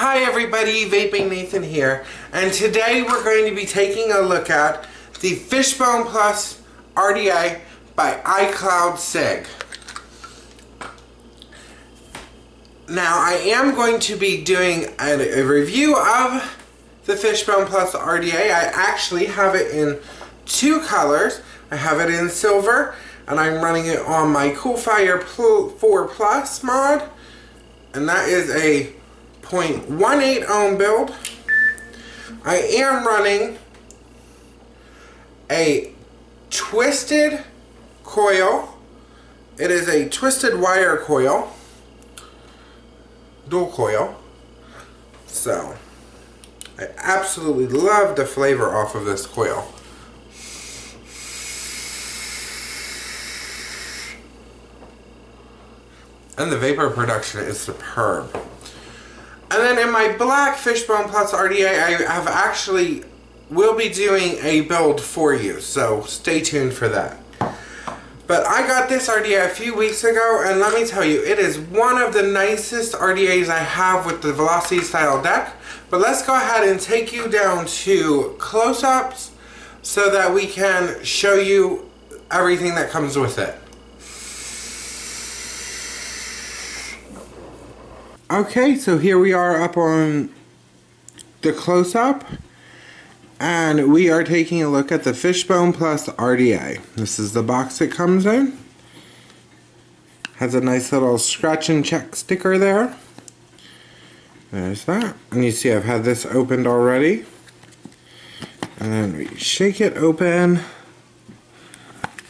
Hi everybody, Vaping Nathan here, and today we're going to be taking a look at the Fishbone Plus RDA by IcloudCig. Now I am going to be doing a review of the Fishbone Plus RDA. I actually have it in two colors. I have it in silver, and I'm running it on my Coolfire 4 Plus mod, and that is a 0.18 ohm build. I am running a twisted coil. It is a twisted wire coil, dual coil. So I absolutely love the flavor off of this coil. And the vapor production is superb. And then in my black Fishbone Plus RDA, I will be doing a build for you, so stay tuned for that. But I got this RDA a few weeks ago, and let me tell you, it is one of the nicest RDAs I have with the Velocity style deck. But let's go ahead and take you down to close-ups so that we can show you everything that comes with it. Okay, so here we are up on the close-up, and we are taking a look at the Fishbone Plus RDA. This is the box it comes in. Has a nice little scratch and check sticker there. There's that. And you see I've had this opened already. And then we shake it open.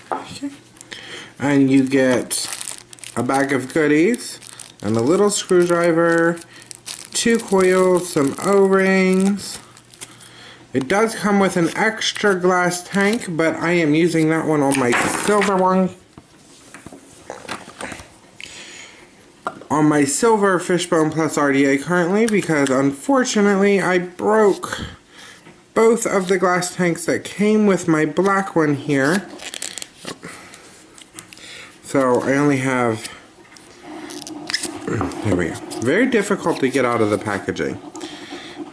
Okay. And you get a bag of goodies. And a little screwdriver, 2 coils, some O-rings. It does come with an extra glass tank, but I am using that one on my silver one. On my silver Fishbone Plus RDA currently, because unfortunately I broke both of the glass tanks that came with my black one here. So I only have... There we go. Very difficult to get out of the packaging.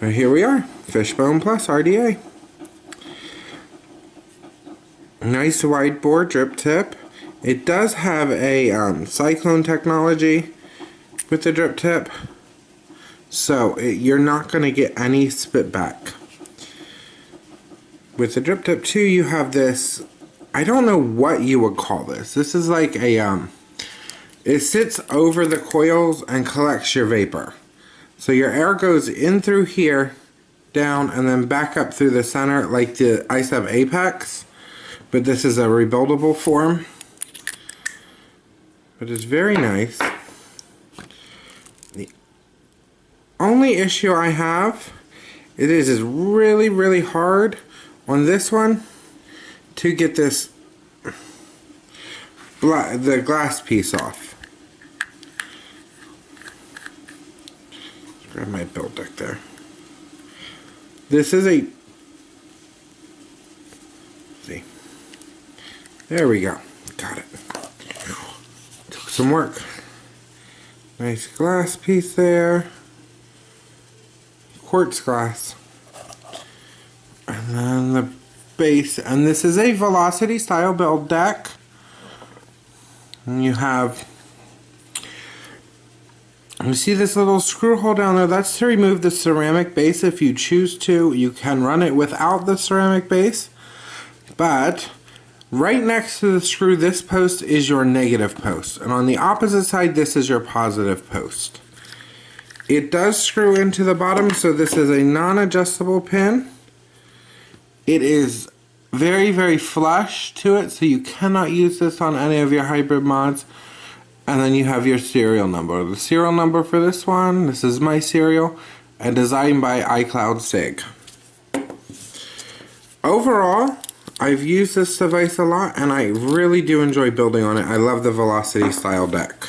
But here we are. Fishbone Plus RDA. Nice wide bore drip tip. It does have a cyclone technology with the drip tip. So you're not going to get any spit back. With the drip tip too, you have this, I don't know what you would call this. This is like a it sits over the coils and collects your vapor. So your air goes in through here, down, and then back up through the center like the ICEP Apex. But this is a rebuildable form. But it's very nice. The only issue I have, it is really, really hard on this one to get this the glass piece off. Grab my build deck there. This is a... See. There we go. Got it. Took some work. Nice glass piece there. Quartz glass. And then the base. And this is a Velocity style build deck. And you have... You see this little screw hole down there? That's to remove the ceramic base. If you choose to, you can run it without the ceramic base. But right next to the screw, this post is your negative post. And on the opposite side, this is your positive post. It does screw into the bottom, so this is a non-adjustable pin. It is very, very flush to it, so you cannot use this on any of your hybrid mods. And then you have your serial number. The serial number for this one, this is my serial, and designed by IcloudCig. Overall, I've used this device a lot, and I really do enjoy building on it. I love the Velocity style deck.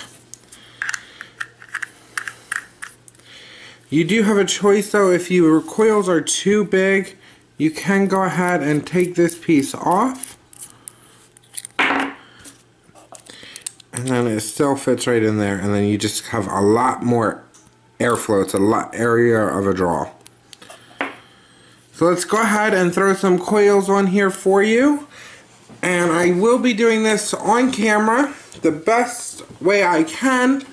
You do have a choice though. If your coils are too big, you can go ahead and take this piece off. And then it still fits right in there, and then you just have a lot more airflow. It's a lot area of a draw. So let's go ahead and throw some coils on here for you. And I will be doing this on camera the best way I can.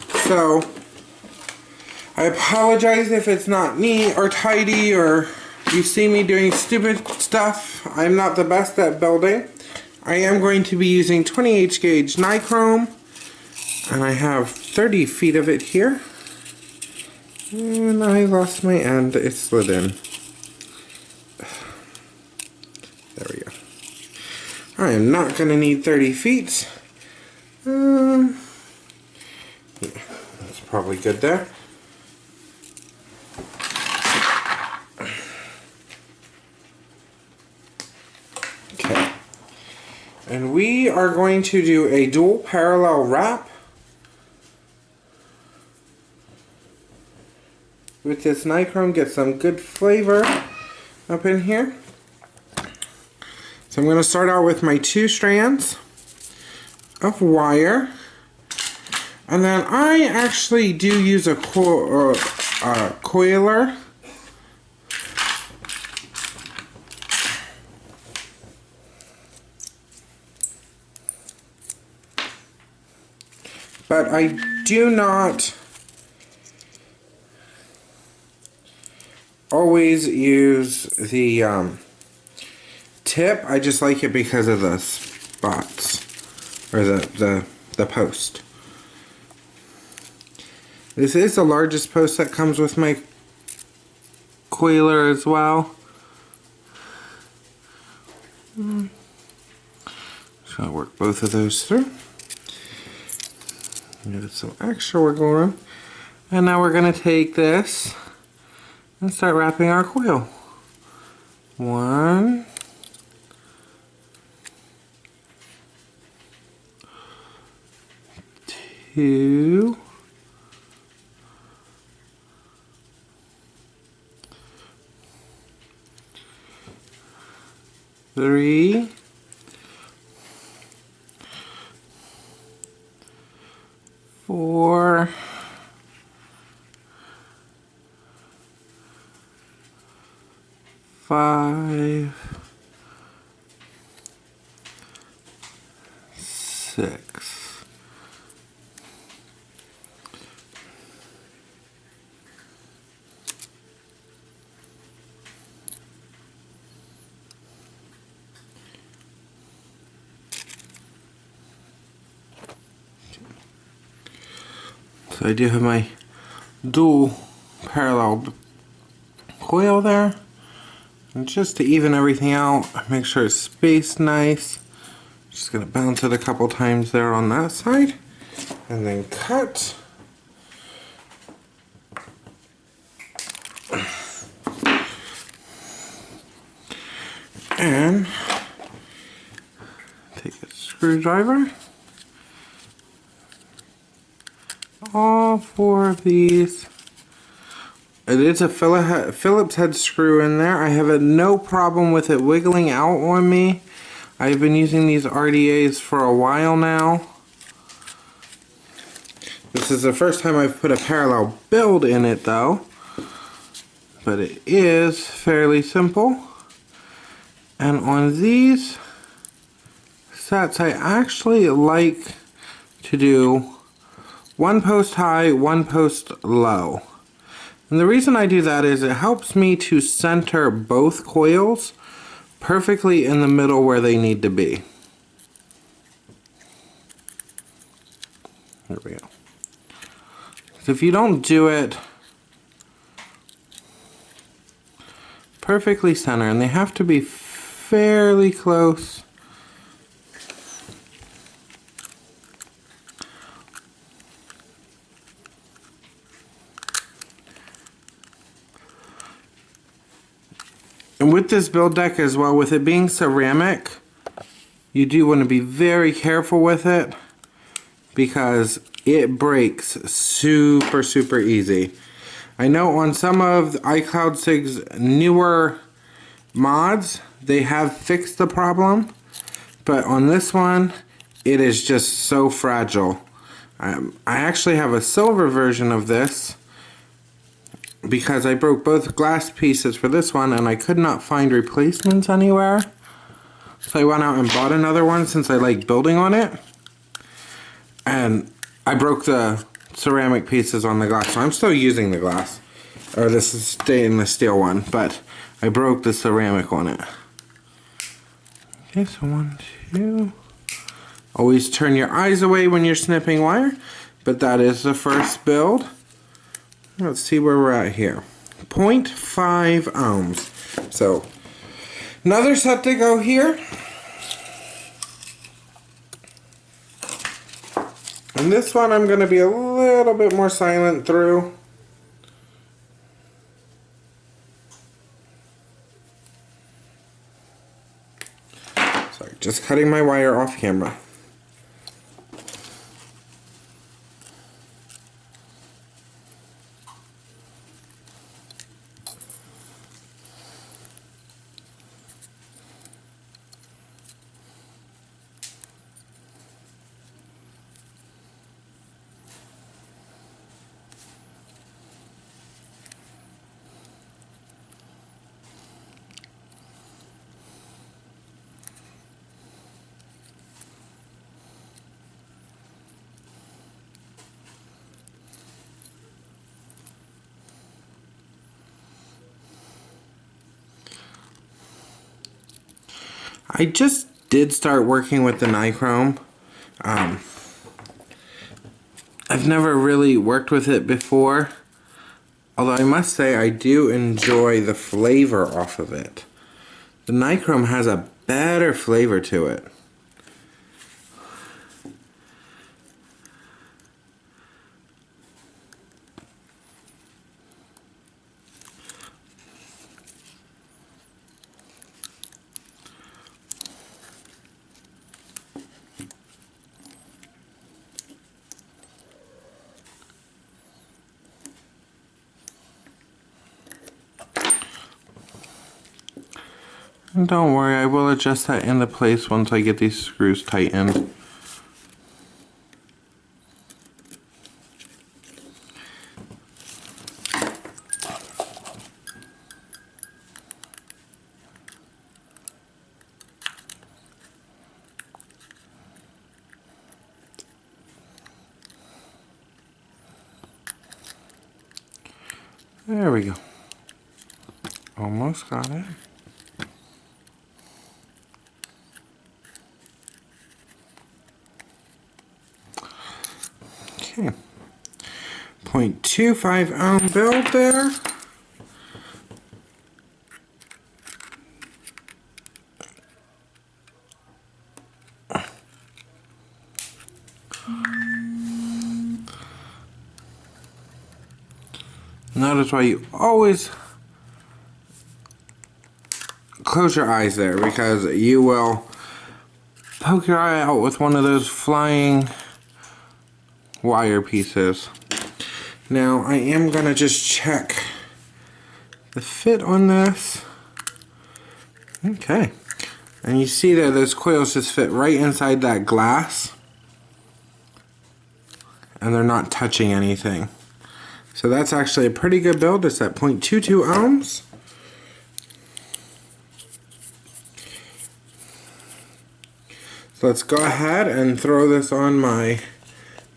So I apologize if it's not neat or tidy or you see me doing stupid stuff. I'm not the best at building. I am going to be using 20H gauge Nichrome. And I have 30 feet of it here. And I lost my end. It slid in. There we go. I am not going to need 30 feet. Yeah, that's probably good there. Okay. And we are going to do a dual parallel wrap with this Nichrome. Get some good flavor up in here. So I'm going to start out with my 2 strands of wire, and then I actually do use a coiler. But I do not always use the tip. I just like it because of the spots, or the post. This is the largest post that comes with my coiler as well. So I'll work both of those through. Get some extra wiggle room. And now we're going to take this and start wrapping our coil. 1, 2, 3, 4, 5, 6. So I do have my dual parallel coil there. And just to even everything out, make sure it's spaced nice. Just gonna bounce it a couple times there on that side. And then cut. And take a screwdriver. All 4 of these. It is a Phillips head screw in there. I have no problem with it wiggling out on me. I've been using these RDAs for a while now. This is the first time I've put a parallel build in it though. But it is fairly simple. And on these sets I actually like to do 1 post high, 1 post low. And the reason I do that is it helps me to center both coils perfectly in the middle where they need to be. There we go. So if you don't do it perfectly center, and they have to be fairly close, and with this build deck as well, with it being ceramic, you do want to be very careful with it because it breaks super easy. I know on some of IcloudCig's newer mods, they have fixed the problem, but on this one, it is just so fragile. I actually have a silver version of this, because I broke both glass pieces for this one and I could not find replacements anywhere. So I went out and bought another one since I like building on it. And I broke the ceramic pieces on the glass. So I'm still using the glass. Or this is stainless steel one, but I broke the ceramic on it. Okay, so 1, 2. Always turn your eyes away when you're snipping wire, but that is the first build. Let's see where we're at here. 0.5 ohms. So, another set to go here. And this one I'm going to be a little bit more silent through. Sorry, just cutting my wire off camera. I just did start working with the Nichrome. I've never really worked with it before, although I must say I do enjoy the flavor off of it. The Nichrome has a better flavor to it. And don't worry, I will adjust that into place once I get these screws tightened. There we go. Almost got it. Okay. 0.25 ohm build there. Notice why you always close your eyes there, because you will poke your eye out with one of those flying wire pieces. Now I am going to just check the fit on this. Okay. And you see that those coils just fit right inside that glass. And they're not touching anything. So that's actually a pretty good build. It's at 0.22 ohms. So let's go ahead and throw this on my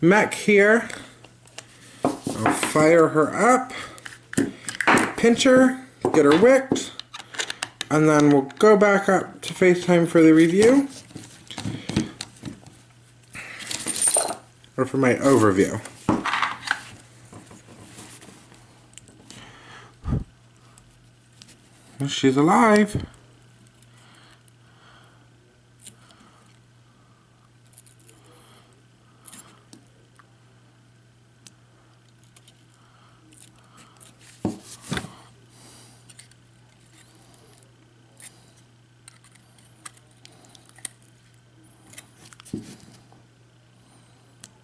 mech here. I'll fire her up, pinch her, get her wicked, and then we'll go back up to FaceTime for the review. Or for my overview. She's alive.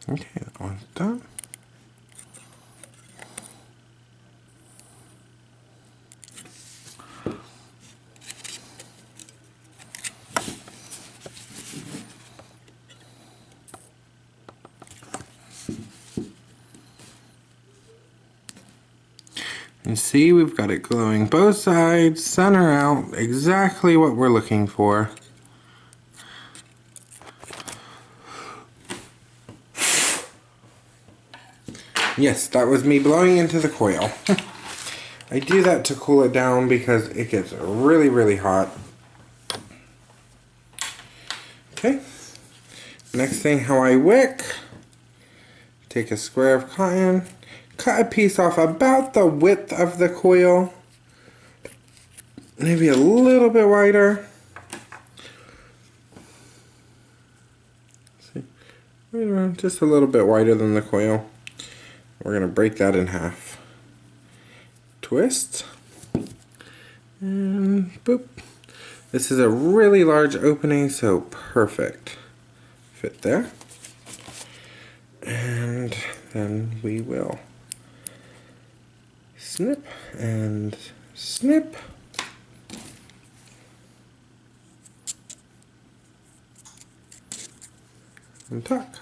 Okay, that one's done. You see, we've got it glowing both sides, center out, exactly what we're looking for. Yes, that was me blowing into the coil. I do that to cool it down because it gets really, really hot. Okay. Next thing, how I wick. Take a square of cotton, cut a piece off about the width of the coil, maybe a little bit wider. See, right around, just a little bit wider than the coil. We're going to break that in half. Twist, and boop. This is a really large opening, so perfect fit there. And then we will snip and snip. And tuck.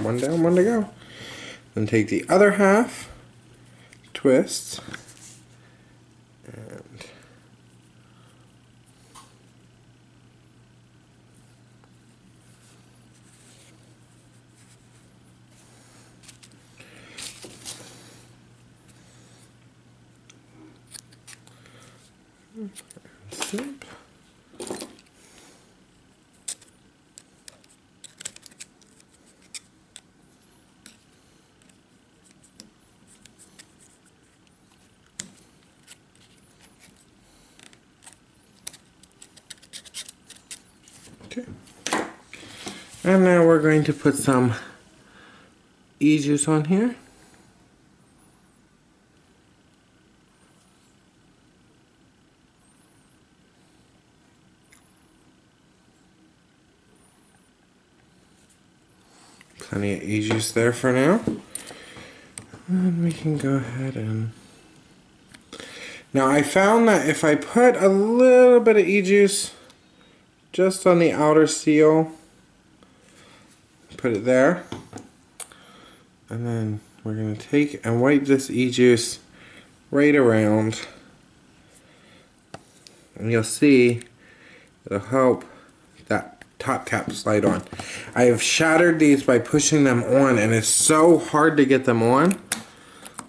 One down, one to go. Then take the other half, twist, and snip. Okay. And now we're going to put some e-juice on here. Plenty of e-juice there for now. And we can go ahead and... Now I found that if I put a little bit of e-juice just on the outer seal, put it there, and then we're going to take and wipe this e-juice right around, and you'll see it'll help that top cap slide on. I have shattered these by pushing them on, and it's so hard to get them on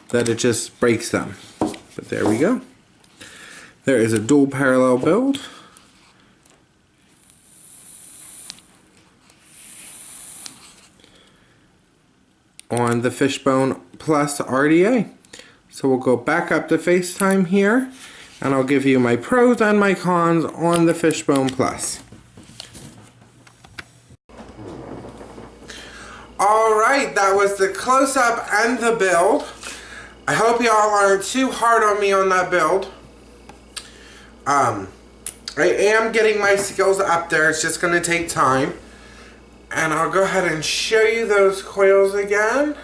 that it just breaks them. But there we go. There is a dual parallel build. On the Fishbone Plus RDA. So we'll go back up to FaceTime here, and I'll give you my pros and my cons on the Fishbone Plus. Alright, that was the close-up and the build. I hope y'all aren't too hard on me on that build. I am getting my skills up there, it's just going to take time. And I'll go ahead and show you those coils again.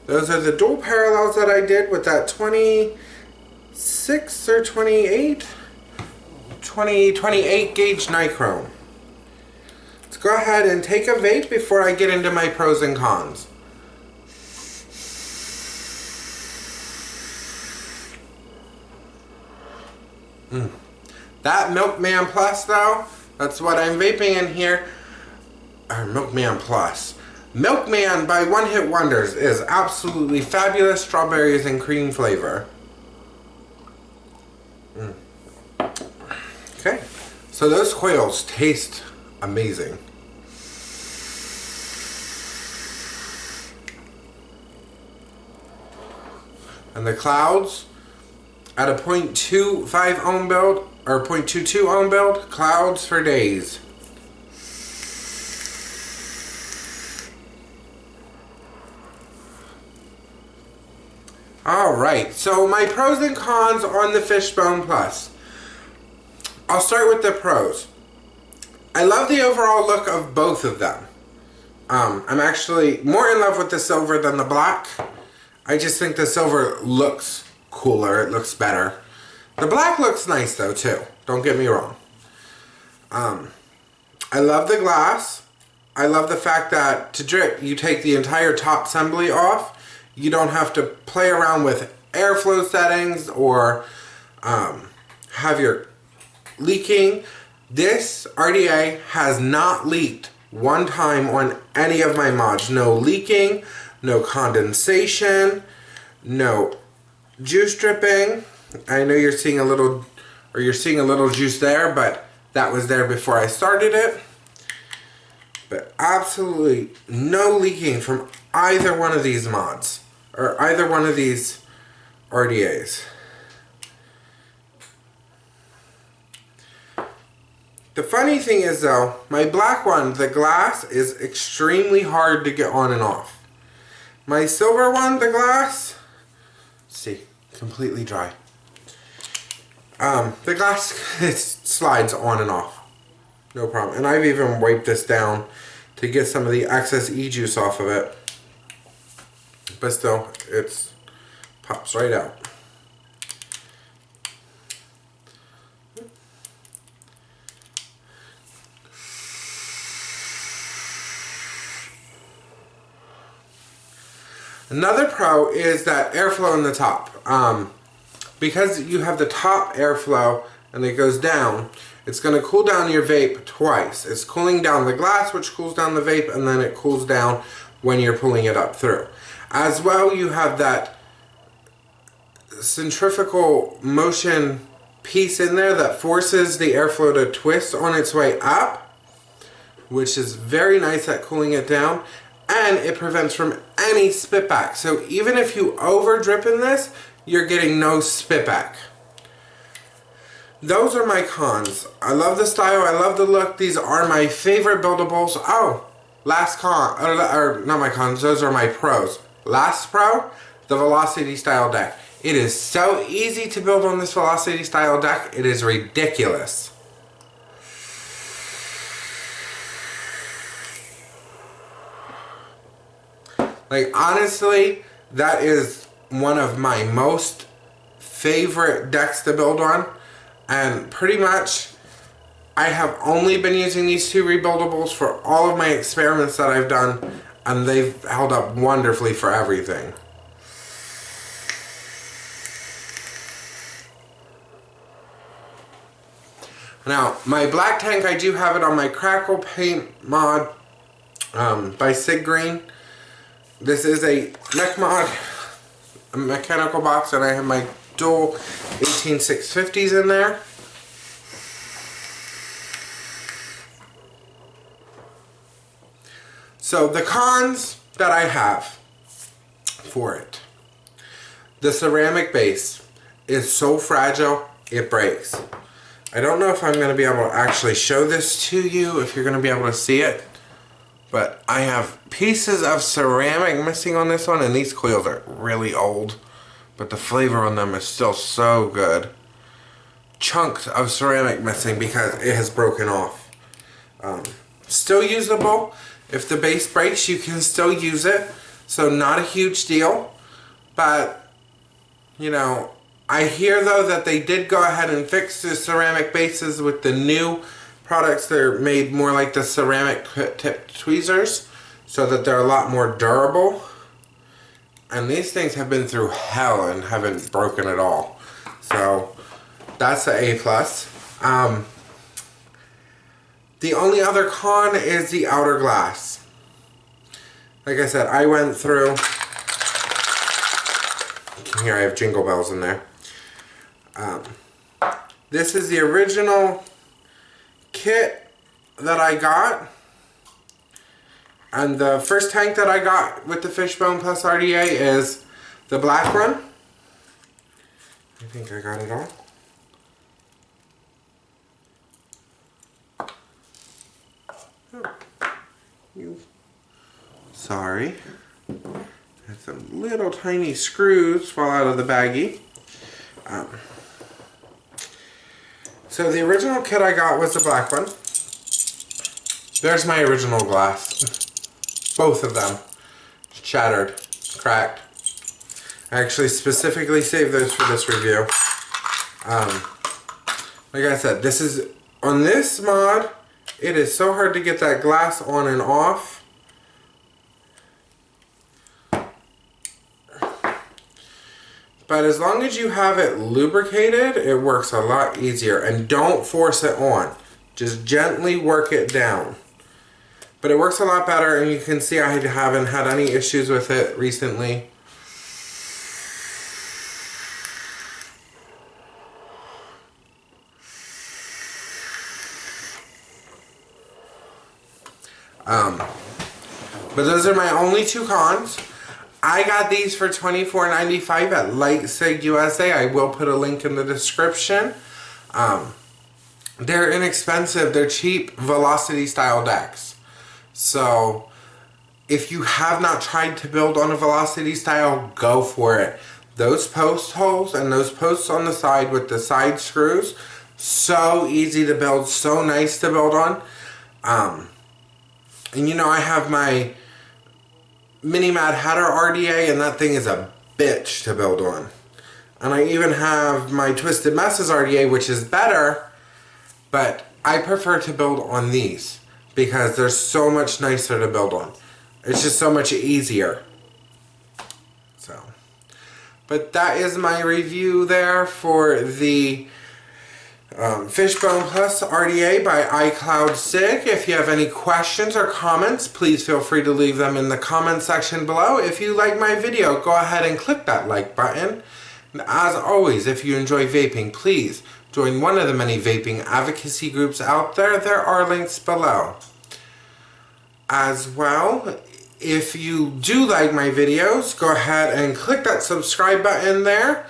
Those are the dual parallels that I did with that 26 or 28? 28 gauge Nichrome. Let's go ahead and take a vape before I get into my pros and cons. That Milkman Plus though, that's what I'm vaping in here. Or Milkman Plus. Milkman by One Hit Wonders is absolutely fabulous strawberries and cream flavor. Okay, so those coils taste amazing. And the clouds at a 0.25 ohm build or 0.22 ohm build, clouds for days. Alright, so my pros and cons on the Fishbone Plus. I'll start with the pros. I love the overall look of both of them. I'm actually more in love with the silver than the black. I just think the silver looks cooler, it looks better. The black looks nice though too, don't get me wrong. I love the glass. I love the fact that to drip you take the entire top assembly off. You don't have to play around with airflow settings or have your leaking, this RDA has not leaked one time on any of my mods. No leaking, no condensation, no juice dripping. I know you're seeing a little, or you're seeing a little juice there, but that was there before I started it. But absolutely no leaking from either one of these mods, or either one of these RDAs. The funny thing is though, my black one, the glass is extremely hard to get on and off. My silver one, the glass, see, completely dry. The glass, it slides on and off. No problem. And I've even wiped this down to get some of the excess e-juice off of it. But still, it pops right out. Another pro is that airflow in the top. Because you have the top airflow and it goes down, it's going to cool down your vape twice. It's cooling down the glass, which cools down the vape, and then it cools down when you're pulling it up through. As well, you have that centrifugal motion piece in there that forces the airflow to twist on its way up, which is very nice at cooling it down, and it prevents from any spitback. So even if you over drip in this, you're getting no spitback. Those are my cons. I love the style, I love the look. These are my favorite buildables. Oh, last con, or not my cons, those are my pros. Last pro, the Velocity style deck. It is so easy to build on this Velocity style deck, it is ridiculous. Like, honestly, that is one of my most favorite decks to build on. And pretty much, I have only been using these two rebuildables for all of my experiments that I've done. And they've held up wonderfully for everything. Now, my black tank, I do have it on my Crackle Paint mod by Sig Green. This is a mech mod, a mechanical box, and I have my dual 18650s in there. So the cons that I have for it. The ceramic base is so fragile, it breaks. I don't know if I'm going to be able to actually show this to you, if you're going to be able to see it. But I have pieces of ceramic missing on this one, and these coils are really old. But the flavor on them is still so good. Chunks of ceramic missing because it has broken off. Still usable. If the base breaks, you can still use it. So not a huge deal. But, you know, I hear though that they did go ahead and fix the ceramic bases with the new products. They're made more like the ceramic tip tweezers, so that they're a lot more durable. And these things have been through hell and haven't broken at all. So that's an A+. The only other con is the outer glass. Like I said, I went through. Here I have Jingle Bells in there. This is the original kit that I got, and the first tank that I got with the Fishbone plus RDA is the black one. I think I got it all. Oh. Sorry. Had some little tiny screws fall out of the baggie. So the original kit I got was the black one. There's my original glass. Both of them. Shattered. Cracked. I actually specifically saved those for this review. Like I said, this is, on this mod, it is so hard to get that glass on and off. But as long as you have it lubricated, it works a lot easier. And don't force it on. Just gently work it down. But it works a lot better, and you can see I haven't had any issues with it recently. But those are my only two cons. I got these for $24.95 at IcloudCig USA. I will put a link in the description. They're inexpensive. They're cheap velocity style decks. So if you have not tried to build on a velocity style, go for it. Those post holes and those posts on the side with the side screws, so easy to build, so nice to build on. And you know, I have my Mini Mad Hatter RDA, and that thing is a bitch to build on. And I even have my Twisted Messes RDA, which is better, but I prefer to build on these because they're so much nicer to build on. It's just so much easier. So, but that is my review there for the Fishbone Plus RDA by IcloudCig. If you have any questions or comments, please feel free to leave them in the comment section below. If you like my video, go ahead and click that like button. And as always, if you enjoy vaping, please join one of the many vaping advocacy groups out there. There are links below. As well, if you do like my videos, go ahead and click that subscribe button there.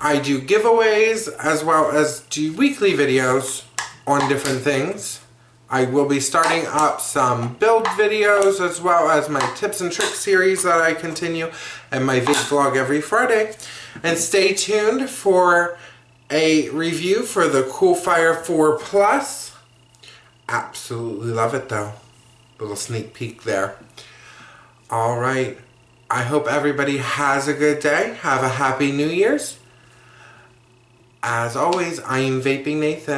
I do giveaways as well as do weekly videos on different things. I will be starting up some build videos as well as my tips and tricks series that I continue and my vape vlog every Friday. And stay tuned for a review for the Coolfire 4 Plus. Absolutely love it though. Little sneak peek there. Alright. I hope everybody has a good day. Have a happy New Year's. As always, I am Vaping Nathan.